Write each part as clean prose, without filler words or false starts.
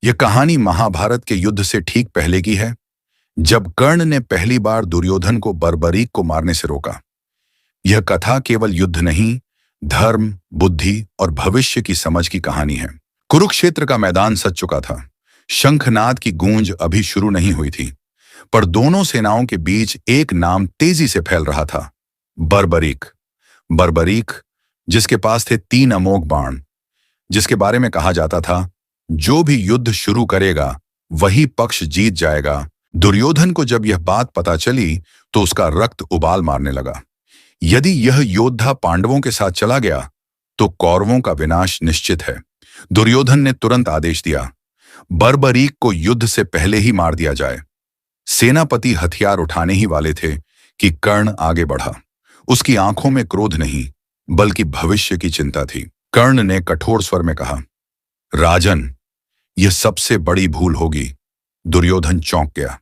यह कहानी महाभारत के युद्ध से ठीक पहले की है, जब कर्ण ने पहली बार दुर्योधन को बर्बरीक को मारने से रोका। यह कथा केवल युद्ध नहीं, धर्म, बुद्धि और भविष्य की समझ की कहानी है। कुरुक्षेत्र का मैदान सज चुका था। शंखनाद की गूंज अभी शुरू नहीं हुई थी, पर दोनों सेनाओं के बीच एक नाम तेजी से फैल रहा था, बर्बरीक। बर्बरीक, जिसके पास थे 3 अमोघ बाण, जिसके बारे में कहा जाता था, जो भी युद्ध शुरू करेगा वही पक्ष जीत जाएगा। दुर्योधन को जब यह बात पता चली तो उसका रक्त उबाल मारने लगा। यदि यह योद्धा पांडवों के साथ चला गया तो कौरवों का विनाश निश्चित है। दुर्योधन ने तुरंत आदेश दिया, बर्बरीक को युद्ध से पहले ही मार दिया जाए। सेनापति हथियार उठाने ही वाले थे कि कर्ण आगे बढ़ा। उसकी आंखों में क्रोध नहीं, बल्कि भविष्य की चिंता थी। कर्ण ने कठोर स्वर में कहा, राजन, यह सबसे बड़ी भूल होगी। दुर्योधन चौंक गया।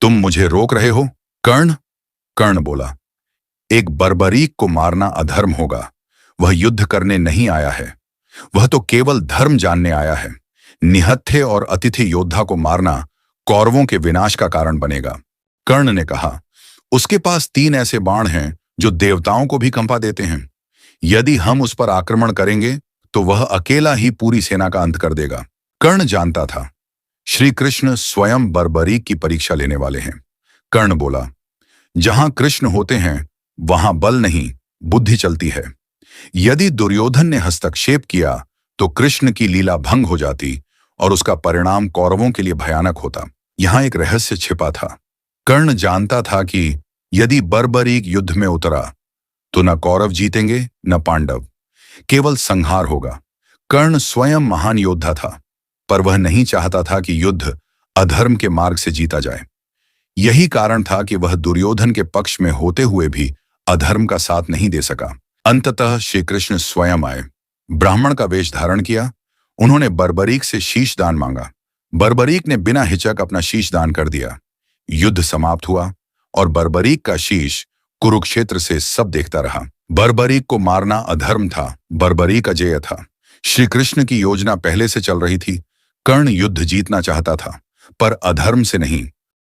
तुम मुझे रोक रहे हो? कर्ण बोला, एक बर्बरीक को मारना अधर्म होगा। वह युद्ध करने नहीं आया है, वह तो केवल धर्म जानने आया है। निहत्थे और अतिथि योद्धा को मारना कौरवों के विनाश का कारण बनेगा। कर्ण ने कहा, उसके पास 3 ऐसे बाण हैं जो देवताओं को भी कंपा देते हैं। यदि हम उस पर आक्रमण करेंगे तो वह अकेला ही पूरी सेना का अंत कर देगा। कर्ण जानता था, श्री कृष्ण स्वयं बर्बरीक की परीक्षा लेने वाले हैं। कर्ण बोला, जहां कृष्ण होते हैं वहां बल नहीं, बुद्धि चलती है। यदि दुर्योधन ने हस्तक्षेप किया तो कृष्ण की लीला भंग हो जाती और उसका परिणाम कौरवों के लिए भयानक होता। यहां एक रहस्य छिपा था। कर्ण जानता था कि यदि बर्बरीक युद्ध में उतरा तो न कौरव जीतेंगे न पांडव, केवल संहार होगा। कर्ण स्वयं महान योद्धा था, पर वह नहीं चाहता था कि युद्ध अधर्म के मार्ग से जीता जाए। यही कारण था कि वह दुर्योधन के पक्ष में होते हुए भी अधर्म का साथ नहीं दे सका। अंततः श्री कृष्ण स्वयं आए, ब्राह्मण का वेश धारण किया। उन्होंने बर्बरीक से शीश दान मांगा। बर्बरीक ने बिना हिचक अपना शीश दान कर दिया। युद्ध समाप्त हुआ और बर्बरीक का शीश कुरुक्षेत्र से सब देखता रहा। बर्बरीक को मारना अधर्म था, बर्बरीक अजेय था। श्री कृष्ण की योजना पहले से चल रही थी। कर्ण युद्ध जीतना चाहता था, पर अधर्म से नहीं,